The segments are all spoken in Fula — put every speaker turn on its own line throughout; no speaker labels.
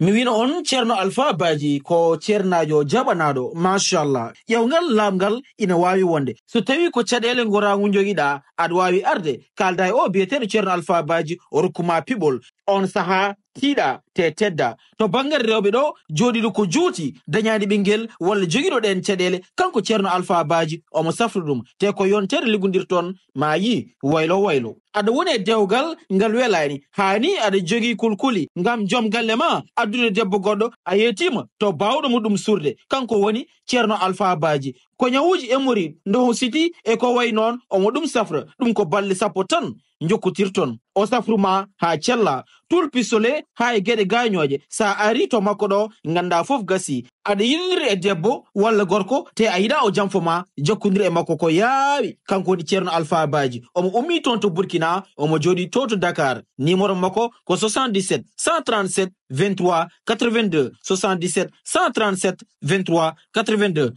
mi wino on ceerno alpha baji ko ceernajo jaɓanaɗo machallah ƴewgal lamgal ina wawi wonde so tawi ko caɗele goragu joguiɗa aɗa wawi arde kalda e o biyeteɗo ceerno alpha baji o rokkuma piɓol on saaha tiiɗa te tedda to banggue rewɓe ɗo joɗiɗo ko juuti dañani ɓinguel walla joguiɗo ɗen caɗele kanko ceerno alpha baji omo safra ɗum te ko yontere liggodirton ma yi waylo waylo aɗa woni e dewgal ngal welani hani aɗa jogui kulkuli ngam joom galle ma addude debbo goɗɗo a yetima to bawɗo muɗum surde kanko woni ceerno alpha baji ko ñawuji emori ndo siti e ko way noon omo ɗum safra ɗum ko balɗe sappo tan jokkotirton o safruma ha cella tul pisole ha e gueɗe gañoje sa ari to makko ɗo ganda foof gasi aɗa yiniri e debbo walla gorko te a yiɗa o janfoma jokkodiri e makko ko yaawi kanko woni ceerno alpha baji omo ummi toon to burkina omo joɗi to to dakar numéro makko ko 77 137 23 82 77 137 23 82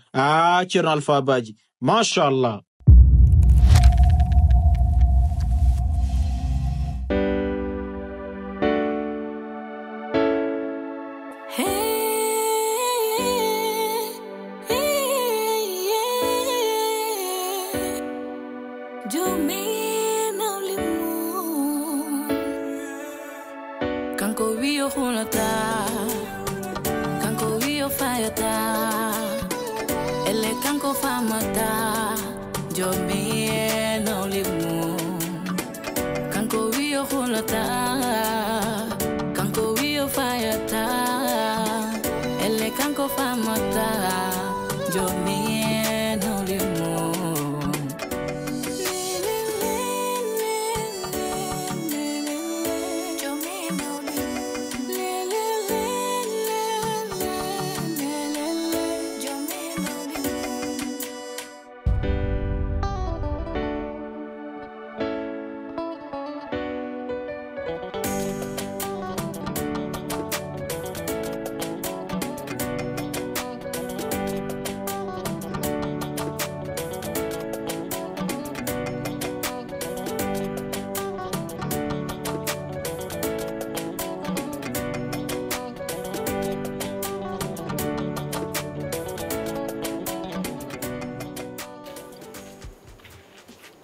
ceerno alpha baji machallah.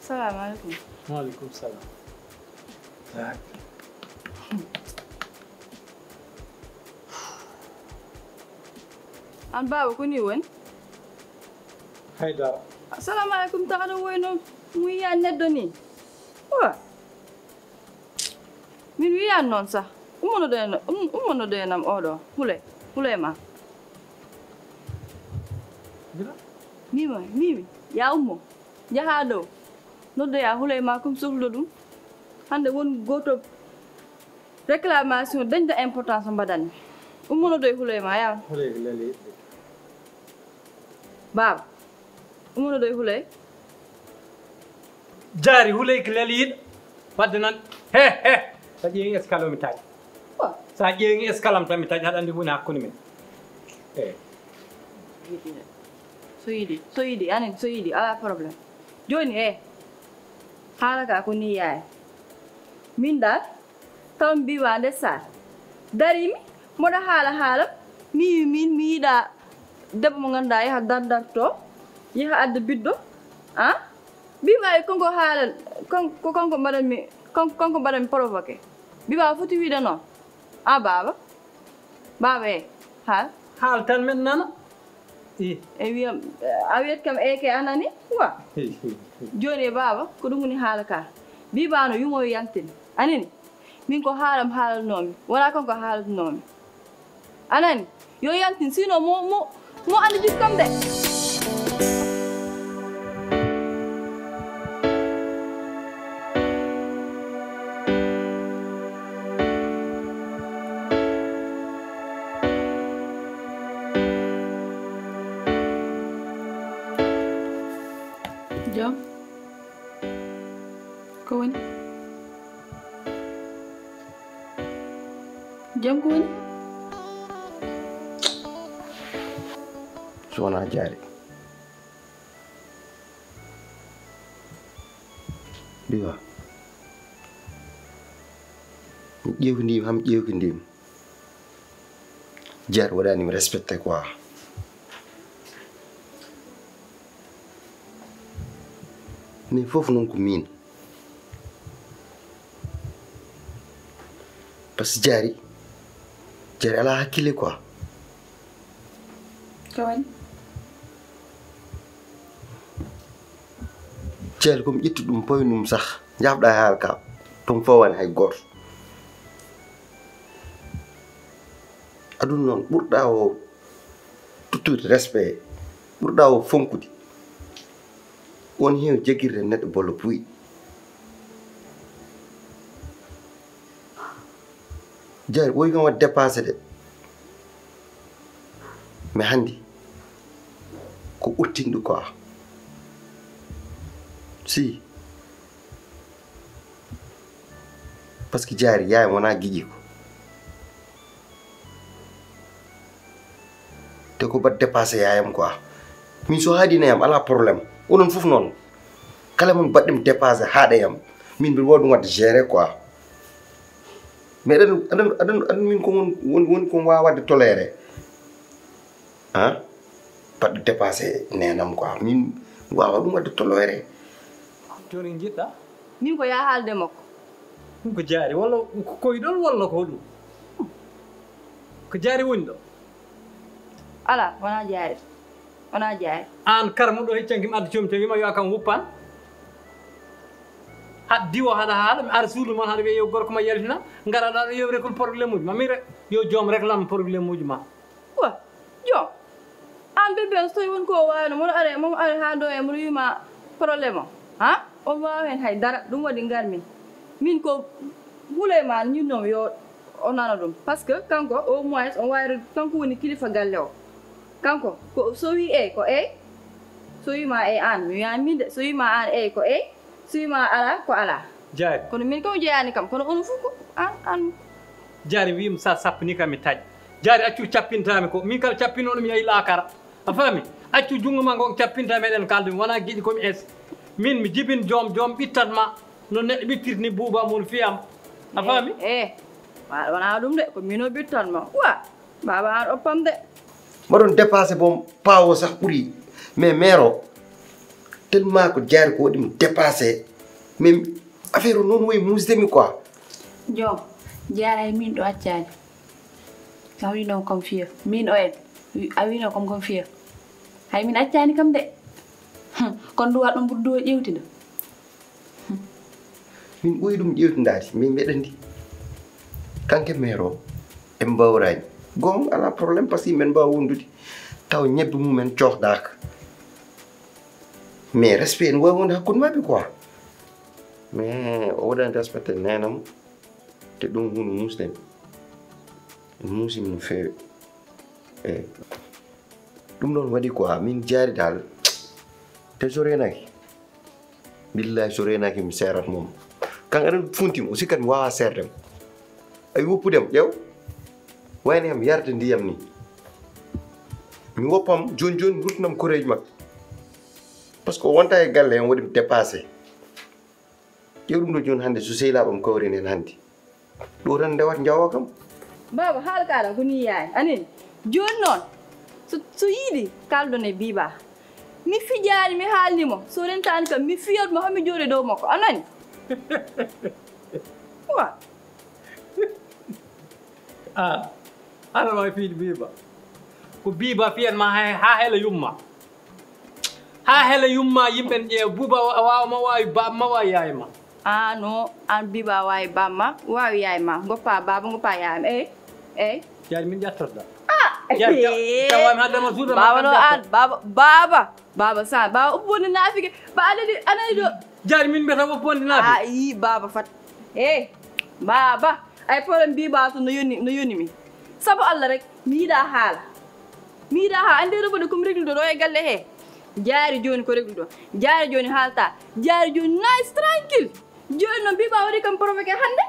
Assalamualaikum.
Waalaikumsalam.
An baba ko ni won?
Hayda.
Assalamualaikum ta do woyno mu ya neddo ni. Wa. Min wi ya non sa. Umono do nam odo. Hule ma.
Dira?
Mimi. Ya ummo. Jahado. Nodde ya hule ma kum sohlo dum hande won goto réclamation dañda importance mbadan umuno doy hule ma ya
Hule lele.
bab umuno doy hule
Jari hule lele wadde nan he sa jeeyi escalo mi taji sa jeeyi escalam tan mi taji hadande woni hakkunde men
so yidi anen so yidi ala problème joni halaka ko ni yaay min dal tam bi wande sa darimi moda hala mi da debbo mo ganda yaha dardarto yaha adda biddo bi way konko hala konko mbadan mi provoquer bi ba foti wiide non baba
hal tan men nana
wiyam a wiyat kam ke anani wa joni baba ko ɗum woni haala ka bibano yumo yaltin anani min ko haalalnomi wona konko haalatnomi anani yo yaltin sino mo andi dikkam de Diom ko woni Diom ko woni
sona jaari biwa ƴewko ndim ham ƴewko ndim jar waɗani mi respecté quoi mais foofu noon ko min par ce que jari ala hakkille quoi
kawani
jari komi ƴettu ɗum poynum sah jabɗa haal ka ɗum fowani hay goto aduna noon ɓurɗa o tuttude respect ɓurɗa o fonkude won hen jagirde neɗɗo bollo puyi jari ɓoyi kam waɗa dépassé de mais handi ko ɓurtinɗo quoi si par ce que jari yaye wona guiƴi ko te ko bat dépassé yayam quoi min so haadinayam ala probléme onon fof noon kala mon baɗɗimi dépassé haaɗayam min mbiɗa wawi ɗum wadde géré quoi mais aɗan min ko woni kon wawa wadde toléré han baɗɗo dépassé nenam quoi min wawa ɗum wadde toléré
joni jiɗɗa
min ko ya haalde makko
ɗum ko jaari walla ko koyɗol walla ko ɗum ko jaari woni ɗo
ala wona jaari
an karmuɗo heccanki mi adda comi tan wima yo kam wuppan haɗa diwo haɗa haala mi ara suudu mon haɗa wiya yo gorko ma yaltina garaɗa ɗo yo récolte probléme uji ma mi yo joom réclame probléme uji ma
wa joom an bébé so tawi woni ko wayno mono are ha ɗo e mono wima probléme o ha on wawa hen haydara ɗum waɗi garmin min ko Houleyma ñinnom yo o nana ɗum par ce que kanko au moins on wawi kanko woni kilifa galle o kanko ko so wi ko so wima an mi wiyami de so wima an ko so wima ala ko ala
jaari
kono min kam jeeyani kam kono on fof ko an
jaari wima sa sappini kam mi taƴ jaari accu cappintami ko min kala cappinoɗo mi yeehi laakara a faami accu jungo ma ngo cappinta meɗen kalde mi wona guiɗi komi min mi jibin joom ɓittat ma no neɗɗo ɓittirta ni buuba mum fiyam a faami
wona ɗum de ko min o ɓittan ma wa baba an oppam de
mbaɗon dépassé bon pawo sah ɓuuri mais maire o tellement ko jaari ko waɗimi dépassé mais affaire o noon woyi musdemi quoi
joom jaaray min ɗo accani a wino comme fiya min o en a wino comme fiya hay min accani kam de kono ndu waɗɗo ɓurdu o ƴewtina
min ɓoyi ɗum ƴewtidade min mbeɗandi kanke maire o en mbawrani gon ala probléme par ce que yimɓe mbawa wondude taw ñebbe mumen cohdaka mais respect ne wawi wonde hakkude mabɓe quoi mais o waɗani respecté nenam te ɗum hunde musdemi en musimi no fewi eyi ɗum ɗon waɗi quoi min jaari dal te so renaki billahi so renaki mi serat mom kan aɗa funtimo o sikkat mi wawa serdem ay woppudem ƴew wayne am yarde ndiyam ni mi woppam joni joni hurtinam koreji makko par ce que o wonta e galle en waɗimi dépassé ƴew ɗum ɗo joni hannde so sehilaɓam kawren hen hannde ɗo tan ndewat jawo kam
baba haala kaɗa ko ni yaani anini joni noon so yiiɗi kalɗon e biba mi fijani mi haalnimo so rentani kam mi fiyatmo homi jooɗi dow makko anani wa
aɗa wawi fiide biba ko biba fiyanma ha heela yumma yimɓe ne ƴeewa buuba wawma wawi bamma wawi yayma
non an biba wawi bamma wawi yayma goppa baba goppa yayma eyi
jaari min ƴattotoɗa
tawami
haddema suuda
baba no an baba sa baba uppode naafike ba anayi ɗo
jaari min mbiyata uppode naafi
yi baba fat baba ay problème biba to no yoni mi sabu allah rek mi yiɗa haala ande robode komi reglude ɗo e galle he jaari joni ko regluɗo jaari joni haalta jaari joni nice tranquille joni noon biba waɗi kam provoqué hande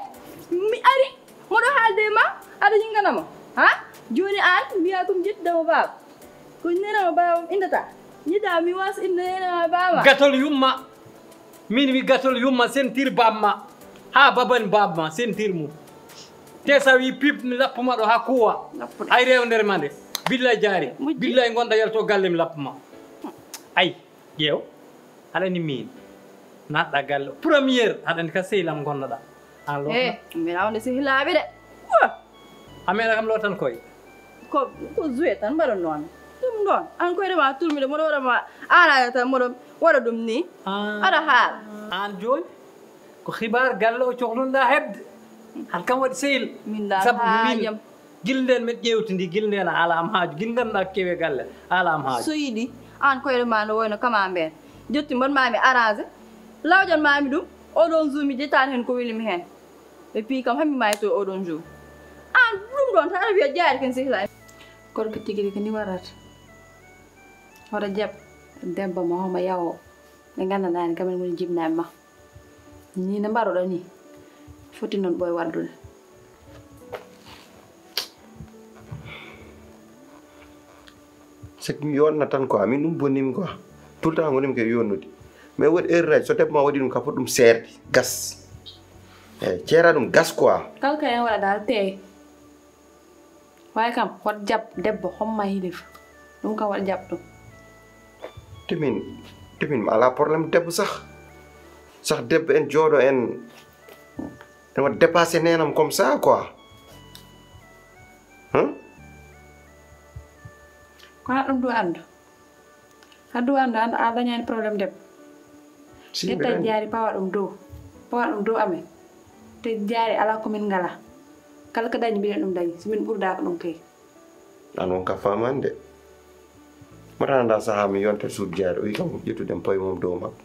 mi ari moɗo haalde ma aɗa yinganamo joni an mbiya komi jettidama baba ko nenama baba indata yiɗa mi wasa inde nenama baba
gatol yumma min wi gatol yumma sentir bamma ha babani babma sentir mum te sa wi pip mi lappuma ɗo ha kuwa ay rew nder mande billahi jaari billahi gonɗa yalto galle mi lappuma ay ƴeew aɗani min natɗa galle premiére aɗani ka sehlam gonnoɗa an lo
mbiɗa wonde sehilaɓe de
a meeɗa kam lotan koye
ko joué tan mbaɗa noon ɗum ɗon an koyde ma turmide moɗo waɗama araya tan moɗo waɗa ɗum ni aɗa haala
an joni ko xibar galle o cohlunoɗa hebde han kam waɗi sehil
min dal
sabu min
haajam
guila nden men ƴewtidi guila nden a ala am haaju guila ganduɗa kewe galle a ala am haaju
so yiɗi an koyde ma no woyno kama mbeen jotti mbaɗmami arrangé lawƴanmami ɗum oɗon jour mi jettani hen ko welimi hen ɓe pi kam hammi mayi to oɗon jour an ɗum ɗon tan aɗa wiya jaari ken sehla
kono ko tigui ko ni warata hoto jaab debbo ma homo yawo ɓe gandanɗani kamen woni jibnami ma ni no mbaɗoɗo ni foti noon ɓoye waddude
c'est que mi yonna tan quoi min ɗum bonnimi quoi tout le temps gonimi ke yonnude mais woɗi heure aji so debbo ma waɗi ɗum ka foti ɗum seerde gas eyyi ceera ɗum gas quoi
kala ko en waɗa dal teey way kam wat jaab debbo homma hilif ɗum kam waɗa jaab ɗum
temin mi ala probléme debbo sax debbo en jooɗo en waɗa dépassé nenam comme ça quoi
ko ha ɗum du andu a dañani probléme debbo ƴetta jaari pawa ɗum dow amen te jaari ala komin ngala kala ko dañi mbiɗen ɗum dañi somin ɓurda ko ɗum kay
an won ka famani de mbaɗananda saaha mi yonta suudu jaari o wi kam ƴettuden pawi mum dow makko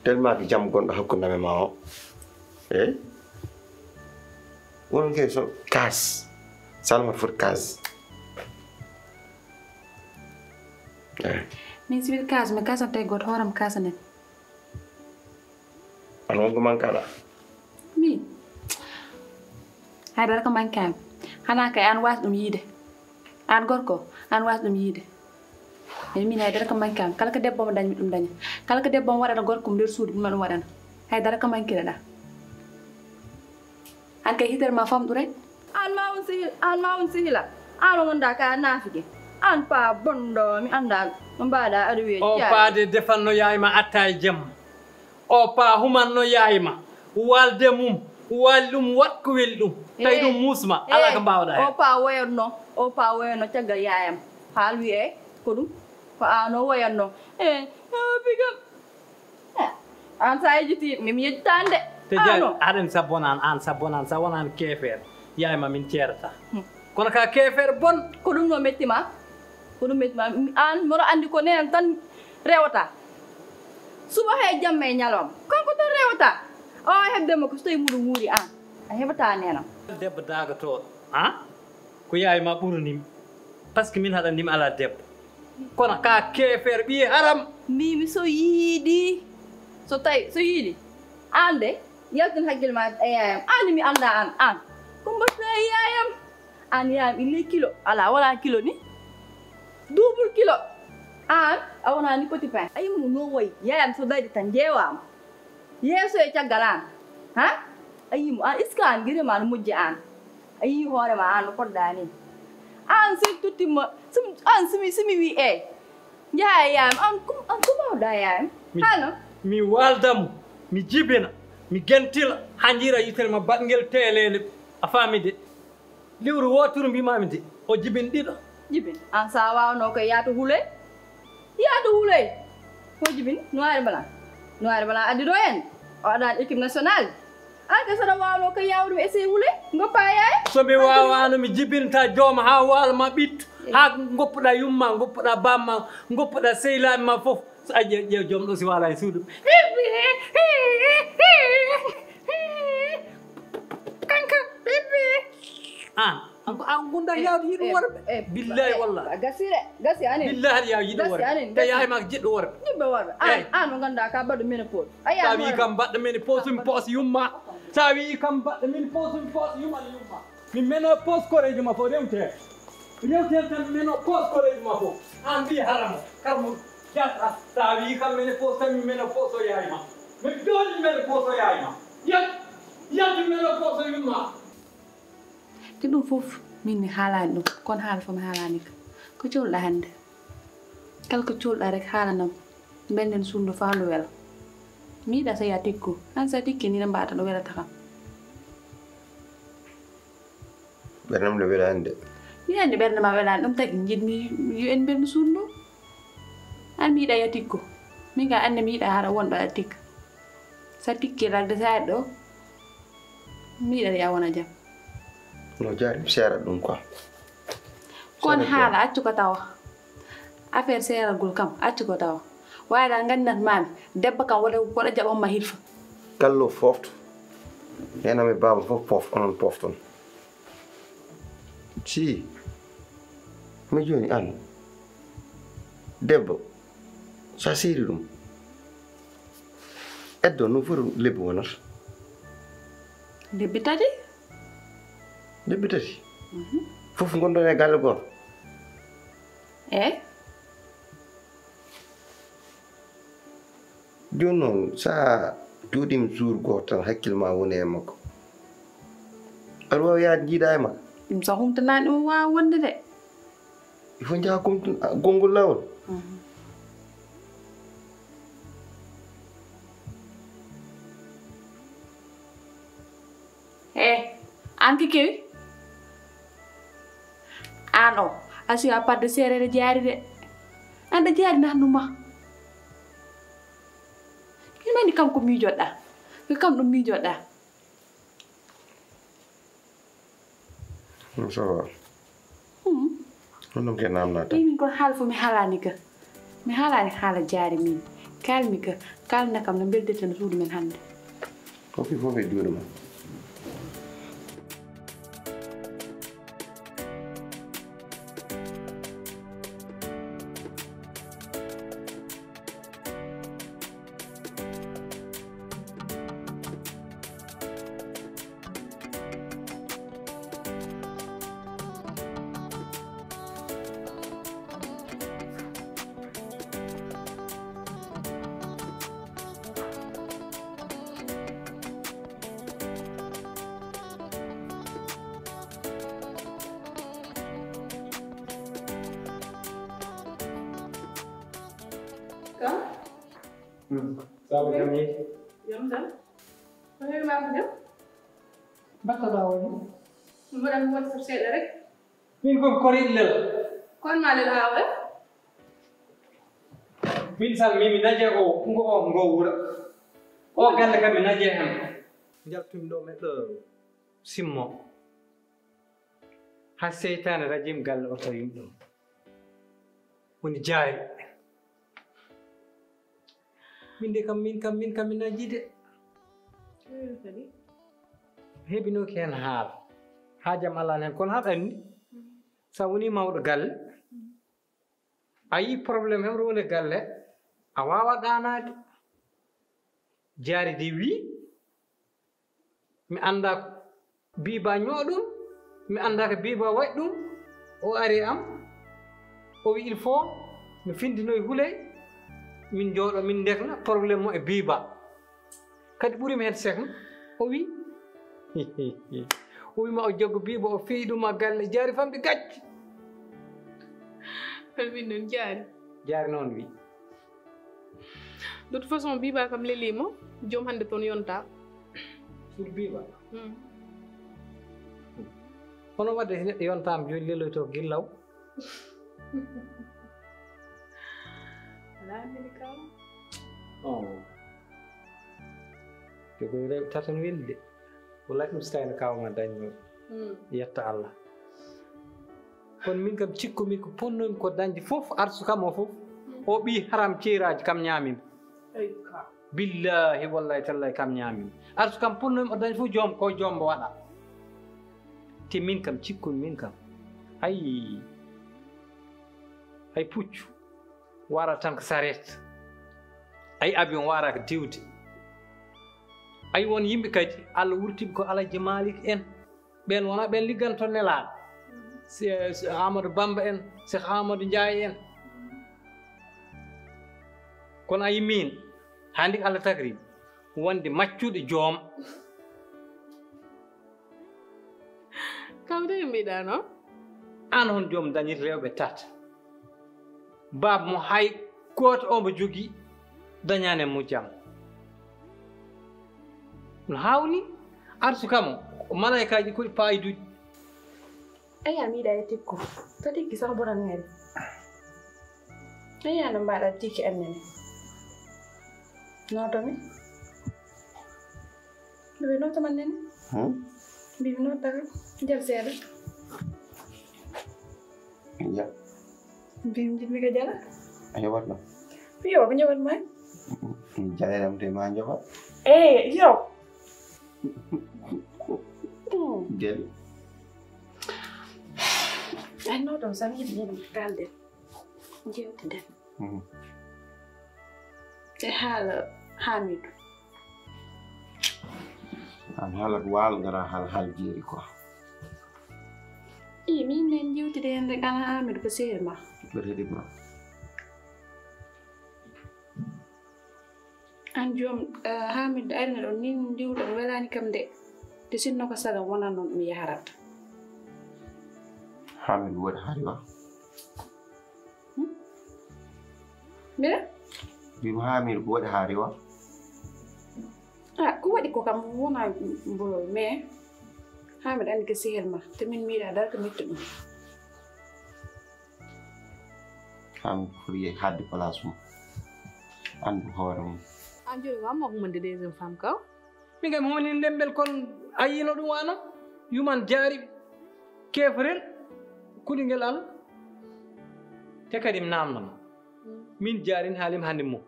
tellement ko jaam gonɗo hakkundame ma o eyyi wonon kay so kas salmata foti kas eyyi
min siwil kas mi kasan tawi goto hooram kasanen
an wonko mankaɗa
min haydara ko mankami hana kay an wasa ɗum yiide an gorko an wasa ɗum yiide min haydara ko mankami kala ko debbo mo dañmi ɗum daña kala ko debbo mo waɗana gorko mo nder suudu ɗum ɗum waɗana haydara ko mankireɗa an kay hitere ma famɗu rek
an ma won sehila an o gonɗa ka naafike an pa bonɗo mi anda no mbaɗa aɗa wiya
o paade defanno yayma atta e jamma o pa humanno yayma walde mum wali ɗum wat ko weli ɗum tawi ɗum musma ala ko mbawɗa hen
o pa woyanno caggal yayam haal wiye ko ɗum ko an o woyanno bigam an sa yejjiti mimi yejjitani de
te jari aɗen sabbonan an sabbonan sa wonani keefere yayma min ceerata kono ka keefere bon
ko ɗum no mettima an moɗo andi ko nenen tan rewata suba hay jamma e ñalawma kanko tan rewata o hebdema ko so tawi muɗum wuuri an a heɓata nenam
debbo dagatoɗo ko yayma ɓuranimi par ce que min haɗandimi ala debbo kono ka keefere ɓiye haram
mbimi so yiiɗi so tawi so yiiɗi an de yaltin hakkille ma e yayam an mi anda an ko mbatta e yayam an yayam il kilo ala wala kilo ni double kilo an a wona ni petit pain ayi mo no way yayam so dayde tan jeewama yeeso e caggal an ayi mo an iska an guire ma no mujje an ayi hoore ma an no podɗa ni an si tuttima an simi wi jaha yayam an ko mawɗa yayam hano
mi waldamo mi jibina mi gentila ha jira yitere ma baɗguel telele a faami de lewru woturu mbimami de o jibin ɗiɗo
jibin an sa wawno ko yaatu huley ko jibin noir blanc addi ɗo en o aɗani équipe nationale an ka saɗa wawno ko yawɗum essayé huley goppa yaye
somi wawano mi jibinta jooma ha walma ɓittu ha goppuɗa yumma goppuɗa bamma goppuɗa sehilaɓe ma foof so a ƴeew joom ɗo si wala e suudu kanka bébé an gunda yawde yiɗo worɓe billahi wallahi
gasi anen
billahi yaw yiɗo worɓe te yahima jiɗɗo worɓe
jiɓɓe worɓe an mo ganduɗa ka baɗɗo ménopause
sa wi kam mbaɗɗo ménopause mi poos yumma sa wi kam mbaɗɗo ménopause mi poos yumma mi ménopause koreji ma fof rewte tan ménopause koreji ma fof an mbi harama karmo jaɗɗa sa wi kam ménopause tan mi ménopause o yayma mi dooli ménopause o yayma yalti ménopause o yumma
te ɗum fof min mi haalani ɗum kono haala fof mi haalani ka ko cohluɗa hannde kala ko cohluɗa rek haalanam benden suudu fa ndu wela mi yiɗa so ya tikku han sa tikki ni ɗo mbata ɗo welata kam
ɓernam ɗo wela hannde
mi andi ɓernde ma welani ɗum tagi jiɗmi yo en mbendu suudu ndu an mi yiɗa ya tikku min ka ande mi yiɗa haɗa wonɗo a tikka sa tikki ragde saari ɗo mi yiɗa ya wona jam
no jaari mi seerat ɗum quoi
kon haala accu ko tawa affaire seeragol kam accu ko tawa waawi dal nganndat maami debbo kam woɗa jaɓon ma hilfa
gallo fofto henami baba fof pof onon pofton si mi joni an debbo sa siiri ɗum eddo no foti lebbi wonata
lebbi tati
lebbi tati fof gondon e galle goto joni noon sa duuɗima jour goto tan hakkille ma woni e makko aɗa wawi yaade jiiɗa e makko
ɗum so humtanani ɗum wawa wonde de
il faut jaa gongol lawol
an ki kewi an o asi a padde seerere jaari de anda jaari nannuma mani kam ko miijoɗɗa ko kam ɗum miijoɗɗa
ça va ɗum ke namnata
min kon haala fo mi haalani ka mi haalani haala jaari min kalmi ka kalna kam no beldete no suudu men hannde
kofi fof e juuɗe ma
Sabe kami?
Diom Sall ma ma ko dem
Bakka da woni.
mo dem won sa seeɗa rek
Min ko kori lel.
kon ma lel hawa
Min sal mimi naje o ngo wura. O galle kam mi naje ham. Jaltum do meddo simmo. Ha seytane rajim galle o to yimɗo. Woni jaari. Min kam mi najide. Hebino ki hen haal. Haajam Allah hen kono haɗa anndi sa woni mawɗo galle a yi probléme hem woni galle a wawa ɗanade jaari de wi mi anda ko biba ñooɗum mi anda ko biba waɗi ɗum o ari am o wi il faut mi findinoye huley min jooɗo min ndekna probléme mo e biba kadi ɓurimi hen sekna o wi o wima o jaggo biba o feeyi ɗum a galle jaari famɗi gacci
min noon
jaari noon wi
de toute façon biba kam lelima joom hannde toon yonta
sur biba hono wadde so neɗɗo yontama joni leloyto gillaw
alaamini kam
jogoy rew tatan welli de wallahi ɗum so tawino kawma dañno yetta Allah kono min kam cikkumi ko ponnomi ko dañde fof arsu kam o fof o ɓi haram ceeraji kam ñamimi billahi wallahi tallahi kam ñamimi arsu kam ponnomi o dañde fof joom ko jombo waɗa te min kam cikkumi min kam hay puccu wara tan ko saret ay avion wara ko diwde ay won yimɓe kadi Allah wurtiɓe ko Alaji Malik en ɓen wona ɓen ligganto nelaɗo Amadou Bamba en Cheikh Amadou Ndiaye en kono a yi min handi Allah tagri wonde maccuɗo joom
Kawde mbiɗa no?
An hon joom dañir rewɓe tata. Bab mo hay goto omo jogii dañani mo jam. No hawni arsu kam malaikaji koɗi paayiduji.
Aya miɗa e tikku. To tikki sax boran ngari. Aya no mbaɗa tikki annene. Notomi. Mbiɓe notoma nene. Mbiɓe notaka. Jal seeɗa.
Ya.
Mbimi jiɗmi ko jala.
A yoɓat no?
Yo ko ñawat ma.
Jaleɗam te ma joɓat.
Yo.
Gel.
Ay notom sam yiɗi kalden. Jewtiden. E haala Hamidou.
An haalat waalo ngara haal jeeri quoi.
Min nen jewtide hen rek an Hamidou ko seeri ma.
Ɓereɗima.
An joom Hamidou arino ɗon nin ndiwɗon welani kam de. Te sinno ko saga wonan noon mi yaharata.
Hamidou waɗi haari wa?
Mbiɗa?
Mbimo Hamidou ko waɗi haari wa?
Ko waɗi ko kam wona mbolol mais Hamidou andi ko sehel ma te min miiɗa dara ko metti ɗum.
Hamidou foti hadde place mum andu hoore mum.
An joni ko amma ko monde deuxième femme kaw.
Min kam woni ndembel kon a yino ɗum wano yuman jaari kefrel kuɗingel Allah te kadi mi namnoma min jaarin haalim hannde mo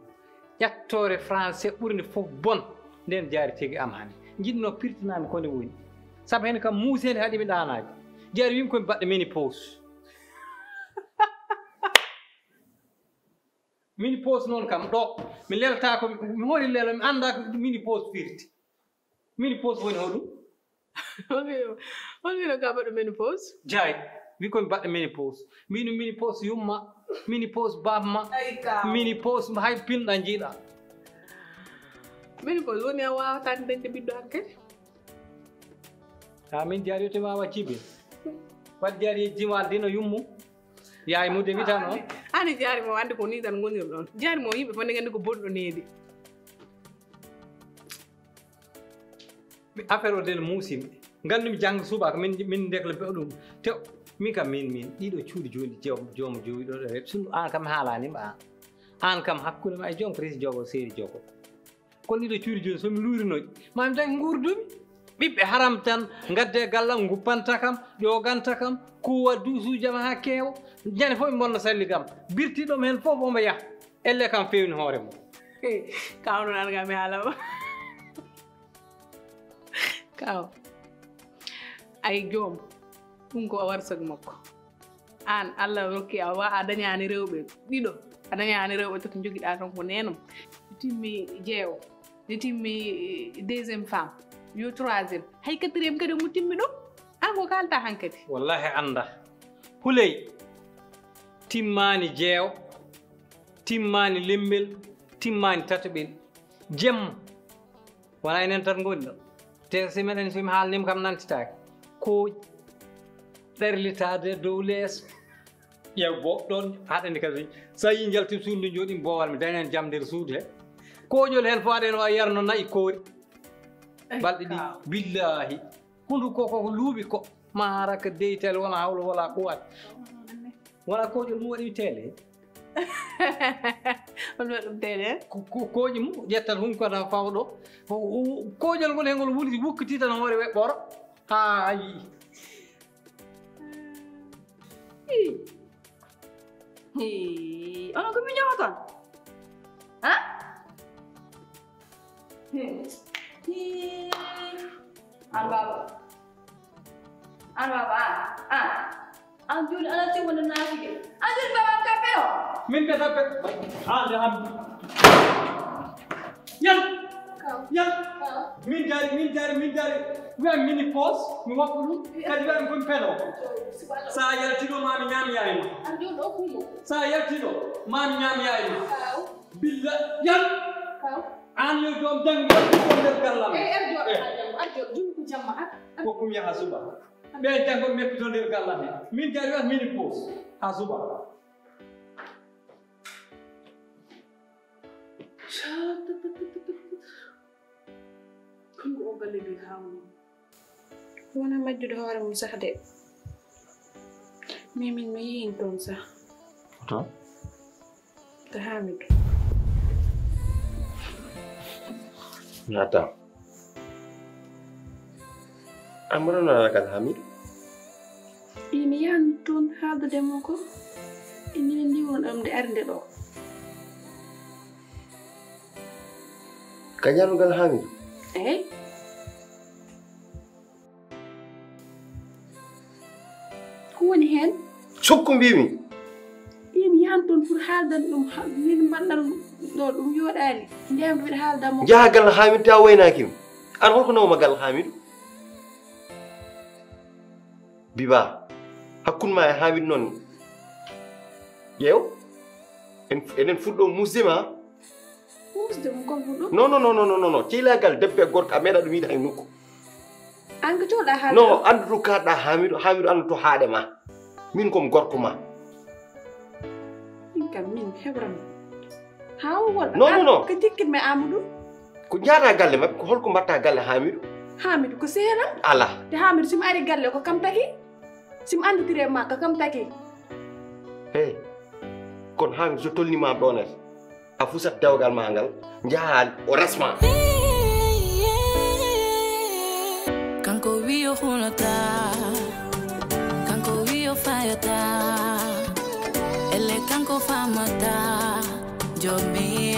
ƴattore français ɓurde fof bon nden jaari tigi am hannde jiɗno pirtinami ko nde woni sabu hen kam muusede haɗimi ɗanaade jaari wimi komi baɗɗo ménopause ménopause noon kam ɗo mi lelta ko mi hori lelo mi annda ko ménopause firti ménopause woni hoɗum
on wino ka baɗɗo ménopause
jaay wi komi baɗɗo ménopause mbino ménopause yumma ménopause babma ménopause hay pinɗa jiiɗa
ménopause woni a wawatani dañde ɓiɗɗo hankkadi
ha min jaari yote wawa jibi waɗi jaari jimal dino yummu yaay mude wita noon
ani jaari mo andi ko ni tan gonir ɗon jaari mo yimɓe fonde gandi ko bonɗo needi
affaire o del muusimi gandumi jangde subaka min dekla be ɗum te min kam min ɗiɗo cuuɗi joni joomo jowiɗo ɗo reb sunu an kam haalanima an kam hakkude ma e joom prési jogo série jogo kono ɗiɗo cuuɗi joni somi luurinoɗi mami tan gurdumi ɓiɓɓe haram tan gadde gallam guppanta kam ƴoganta kam kuwa duusujam ha keewa ñande fof mi bonna salli kam birtiɗomi hen fof omo yaha elle kam fewni hoore mum
kaw noon an kam mi haalama kaw ay joom ɗum ko warsago makko an Allah rokki a dañani rewɓe ɗiɗo a dañani rewɓe toto joguiɗa tan ko nenum timmi jeewo nde timmi deuxiéme femme yo troisiéme hay quatriéme kadi mo timmi ɗo an ko kalta hankkadi
wallahi anda huley timmani jeewo timmani lembel timmani tataɓel jemma wona enen tan goni ɗo te si meɗen somi haalnima kam nantitaki kooƴ ɗerlitade dow leeso ƴew bo ɗon haɗani kadi sa yi jalti suudu ndu jooɗimi boowal mi dañani jam nder suudu he koƴol hen fo aɗen wawi yarno nayi koori balɗe ɗi billahi hundu koko luuɓi ko ma haraka deytel wona hawlo wala quwat wona koƴol mum waɗimi teele
on waɗi ɗum teele
koƴi mum ƴettat hunkata fawɗo koƴol ngol hengol wuli wukkiti tan hoore weɓɓoro ha yi
onon ko miñowo toon ha an baba an joni ala timmono naafike an joni baba am kappe o
min ɓe tappe hande am yan min jaari wiyam mini pause mi wakko ɗum kadi wiyami komi peɗo sa yaltiɗo mami ñaami yayma
an joni ɗo kumo
sa yaltiɗo mami ñaami yayma billa yan an yo joom janggo ko nder gallam
arjo joni ko jamma
ko kum yaha suba ɓe janngo meppito nder gallame min jari wat mini pause ha suba
kanko o galle bi hawni wona majjude hoore mum sah de mais min mi yiin toon sah to Hamidou
Nata. Amro na rakat Hamidou.
ini yan toon haaldude mo ko ini ndi won am de arde ɗo
Kajanugal Hamidou.
eyi ko woni hen
Sukku mbimi.
imi yan toon pour haaldan ɗum min mballan ɗo ɗum yoɗani ndiyam mbiɗa haaldan mo
Jahagal Hamidou ta waynakim. An holko nawmagal Hamidou? Biba. Hakkun ma e Hamidou non. Yew. Enen fuddo muslima.
musde mo kon ɗum
Non. Cilagal debbe gorko a meeɗa ɗum yiide hay nokku.
an ko coɗa haal
Non, andu kaɗa Hamidou andu to haade ma. Min kom gorko ma.
min kam min heɓrama ha wol
Non.
ko jikkitmi Amadou
Ko jaata galle mabɓe ko holko mbatta galle Hamidou?
Hamidou ko seeram
Ala.
te Hamidou simo ari galle ko kam taki simo anditire ma ko kam taki
Hey. Kon Hamidou so tolnima ɗonet. A fusat dewgal ma ngal jaha o resma.
Kanko wiyo hulata, kanko wiyo fayata, ele kanko famata, jomi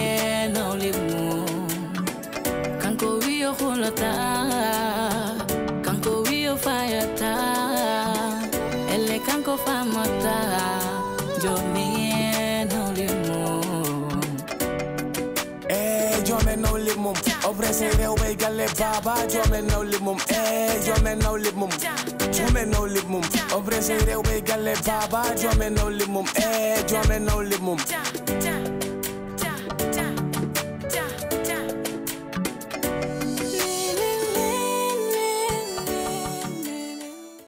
Nawligu. Kanko wiyo hulata, kanko wiyo fayata, ele kanko famata, jomi Nawligu.
Jome Nawligu mum obrese rewɓe galle baba jome Nawligu mum jome Nawligu mum jome Nawligu mum obrese rewɓe galle baba jome Nawligu mum jome Nawligu mum